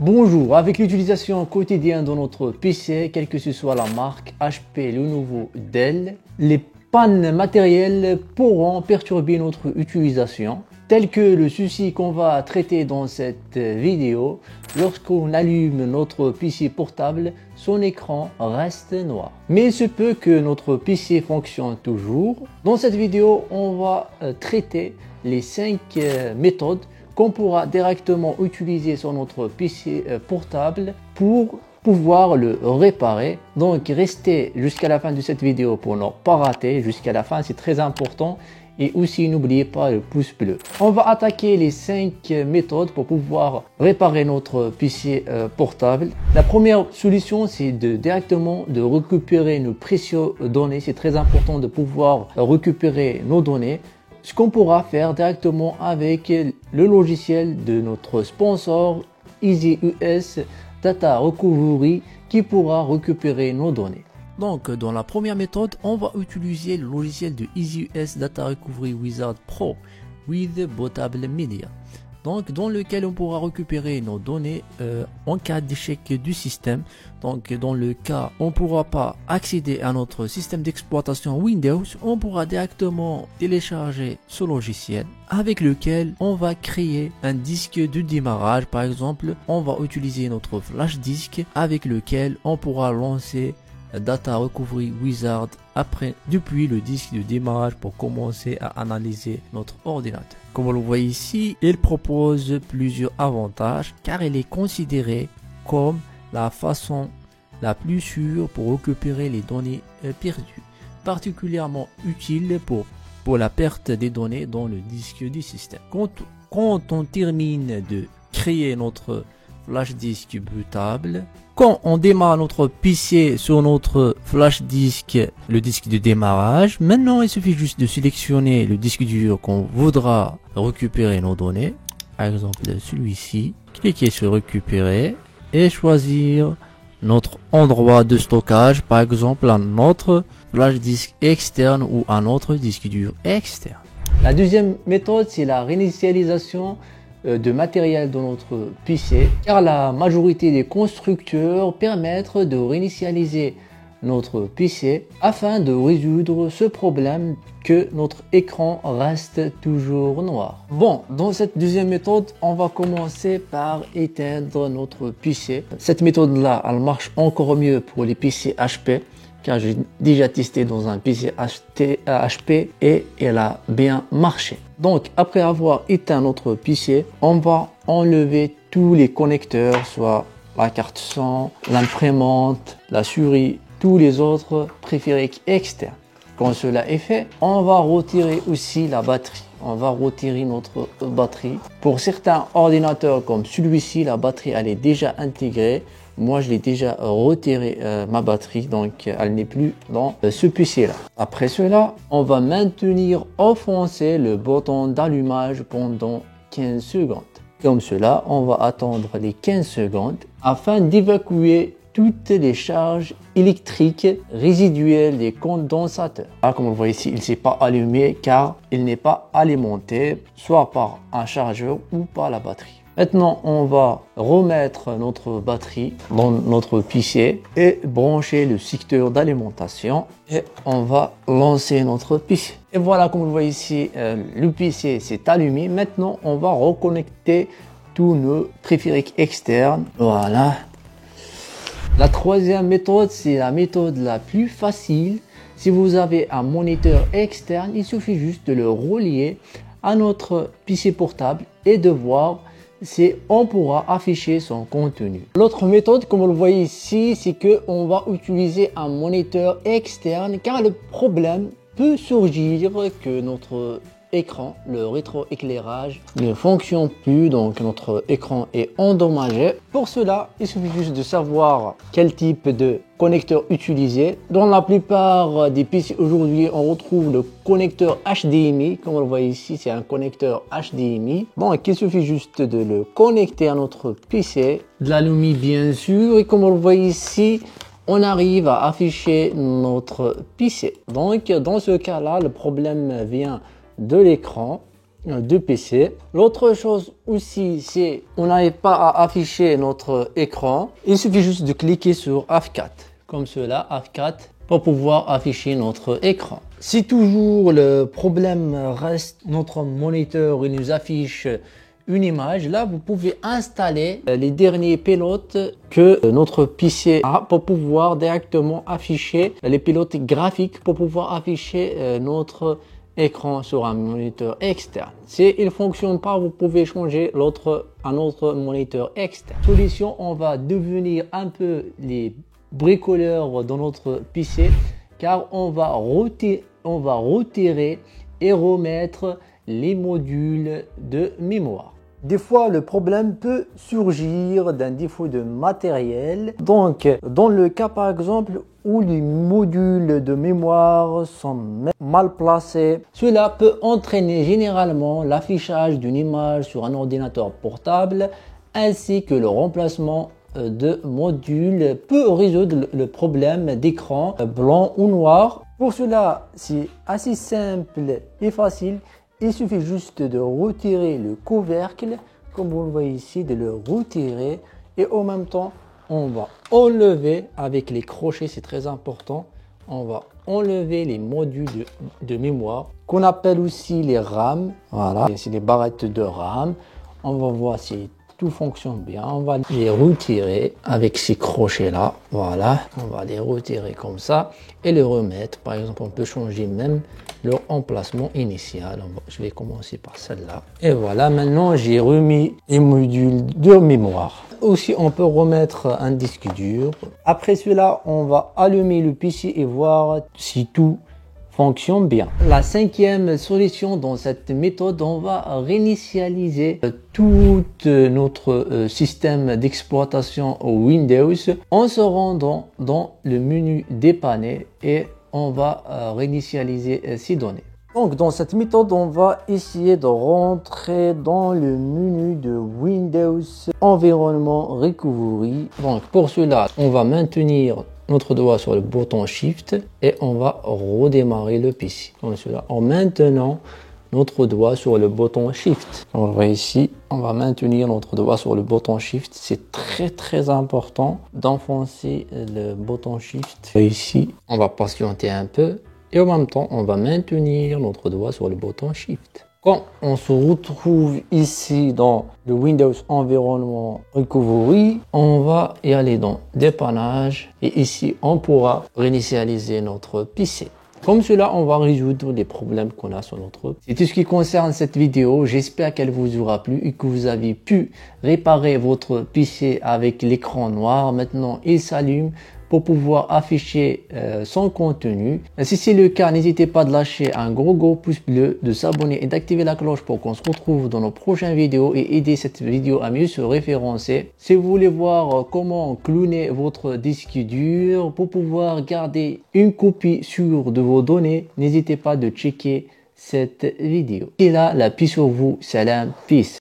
Bonjour, avec l'utilisation quotidienne de notre PC, quelle que ce soit la marque, HP, Lenovo, Dell, les pannes matérielles pourront perturber notre utilisation, tel que le souci qu'on va traiter dans cette vidéo. Lorsqu'on allume notre PC portable, son écran reste noir. Mais il se peut que notre PC fonctionne toujours. Dans cette vidéo, on va traiter les 5 méthodes qu'on pourra directement utiliser sur notre PC portable pour pouvoir le réparer. Donc restez jusqu'à la fin de cette vidéo pour ne pas rater jusqu'à la fin, c'est très important. Et aussi n'oubliez pas le pouce bleu. On va attaquer les 5 méthodes pour pouvoir réparer notre PC portable. La première solution, c'est directement de récupérer nos précieuses données. C'est très important de pouvoir récupérer nos données. Ce qu'on pourra faire directement avec le logiciel de notre sponsor EasyUS Data Recovery qui pourra récupérer nos données. Donc dans la première méthode, on va utiliser le logiciel de EasyUS Data Recovery Wizard Pro with Bootable Media. Donc dans lequel on pourra récupérer nos données en cas d'échec du système. Donc dans le cas on ne pourra pas accéder à notre système d'exploitation Windows, on pourra directement télécharger ce logiciel avec lequel on va créer un disque de démarrage. Par exemple, on va utiliser notre flash disk avec lequel on pourra lancer Data Recovery Wizard depuis le disque de démarrage pour commencer à analyser notre ordinateur. Comme vous le voyez ici, il propose plusieurs avantages car il est considéré comme la façon la plus sûre pour récupérer les données perdues, particulièrement utile pour la perte des données dans le disque du système. Quand on termine de créer notre flash disk bootable, quand on démarre notre PC sur notre flash disk, le disque de démarrage, maintenant il suffit juste de sélectionner le disque dur qu'on voudra récupérer nos données. Par exemple celui-ci, cliquez sur récupérer et choisir notre endroit de stockage, par exemple un autre flash disk externe ou un autre disque dur externe. La deuxième méthode, c'est la réinitialisation de matériel dans notre PC, car la majorité des constructeurs permettent de réinitialiser notre PC afin de résoudre ce problème que notre écran reste toujours noir. Bon, dans cette deuxième méthode, on va commencer par éteindre notre PC. Cette méthode-là, elle marche encore mieux pour les PC HP, car j'ai déjà testé dans un PC HP et elle a bien marché. Donc après avoir éteint notre PC, on va enlever tous les connecteurs, soit la carte son, l'imprimante, la souris, tous les autres périphériques externes. Quand cela est fait, on va retirer aussi la batterie. On va retirer notre batterie. Pour certains ordinateurs comme celui-ci, la batterie elle est déjà intégrée. Moi, je l'ai déjà retiré ma batterie, donc elle n'est plus dans ce PC-là. Après cela, on va maintenir enfoncé le bouton d'allumage pendant 15 secondes. Comme cela, on va attendre les 15 secondes afin d'évacuer toutes les charges électriques résiduelles des condensateurs. Là, comme vous voyez ici, il ne s'est pas allumé car il n'est pas alimenté soit par un chargeur ou par la batterie. Maintenant, on va remettre notre batterie dans notre PC et brancher le secteur d'alimentation et on va lancer notre PC. Et voilà, comme vous voyez ici, le PC s'est allumé. Maintenant, on va reconnecter tous nos périphériques externes. Voilà. La troisième méthode, c'est la méthode la plus facile. Si vous avez un moniteur externe, il suffit juste de le relier à notre PC portable et de voir si on pourra afficher son contenu. L'autre méthode, comme vous le voyez ici, c'est qu'on va utiliser un moniteur externe car le problème peut surgir que notre écran, le rétroéclairage ne fonctionne plus, donc notre écran est endommagé. Pour cela, il suffit juste de savoir quel type de connecteur utiliser. Dans la plupart des PC aujourd'hui, on retrouve le connecteur HDMI. Comme vous le voyez ici, c'est un connecteur HDMI. Donc, il suffit juste de le connecter à notre PC, de l'allumer bien sûr, et comme vous le voyez ici, on arrive à afficher notre PC. Donc, dans ce cas-là, le problème vient de l'écran de PC. L'autre chose aussi, c'est on n'arrive pas à afficher notre écran. Il suffit juste de cliquer sur F4, comme cela, F4, pour pouvoir afficher notre écran. Si toujours le problème reste notre moniteur, il nous affiche une image, là vous pouvez installer les derniers pilotes que notre PC a pour pouvoir directement afficher les pilotes graphiques pour pouvoir afficher notre écran sur un moniteur externe. Si il ne fonctionne pas, vous pouvez changer un autre moniteur externe. Solution, on va devenir un peu les bricoleurs dans notre PC car on va retirer et remettre les modules de mémoire. Des fois, le problème peut surgir d'un défaut de matériel. Donc, dans le cas par exemple où les modules de mémoire sont mal placés, cela peut entraîner généralement l'affichage d'une image sur un ordinateur portable ainsi que le remplacement de modules peut résoudre le problème d'écran blanc ou noir. Pour cela, c'est assez simple et facile. Il suffit juste de retirer le couvercle, comme vous le voyez ici, de le retirer et en même temps, on va enlever avec les crochets, c'est très important, on va enlever les modules de mémoire qu'on appelle aussi les RAM. Voilà, c'est les barrettes de RAM. On va voir si tout fonctionne bien. On va les retirer avec ces crochets là. Voilà, on va les retirer comme ça et les remettre. Par exemple, on peut changer même leur emplacement initial. Je vais commencer par celle-là. Et voilà, maintenant j'ai remis les modules de mémoire. Aussi, on peut remettre un disque dur. Après cela, on va allumer le PC et voir si tout fonctionne bien. La cinquième solution dans cette méthode, on va réinitialiser tout notre système d'exploitation Windows en se rendant dans le menu dépanner et on va réinitialiser ces données. Donc dans cette méthode, on va essayer de rentrer dans le menu de Windows Environnement Recovery. Donc pour cela, on va maintenir notre doigt sur le bouton Shift et on va redémarrer le PC. Comme cela, en maintenant notre doigt sur le bouton Shift. On voit ici, on va maintenir notre doigt sur le bouton Shift. C'est très important d'enfoncer le bouton Shift. Et ici, on va patienter un peu et en même temps, on va maintenir notre doigt sur le bouton Shift. Quand on se retrouve ici dans le Windows Environnement Recovery, on va y aller dans dépannage et ici on pourra réinitialiser notre PC. Comme cela, on va résoudre les problèmes qu'on a sur notre. C'est tout ce qui concerne cette vidéo. J'espère qu'elle vous aura plu et que vous avez pu réparer votre PC avec l'écran noir. Maintenant, il s'allume pour pouvoir afficher son contenu. Si c'est le cas, n'hésitez pas de lâcher un gros pouce bleu, de s'abonner et d'activer la cloche pour qu'on se retrouve dans nos prochaines vidéos et aider cette vidéo à mieux se référencer. Si vous voulez voir comment cloner votre disque dur pour pouvoir garder une copie sûre de vos données, n'hésitez pas de checker cette vidéo. Et là, la paix sur vous, salam, peace.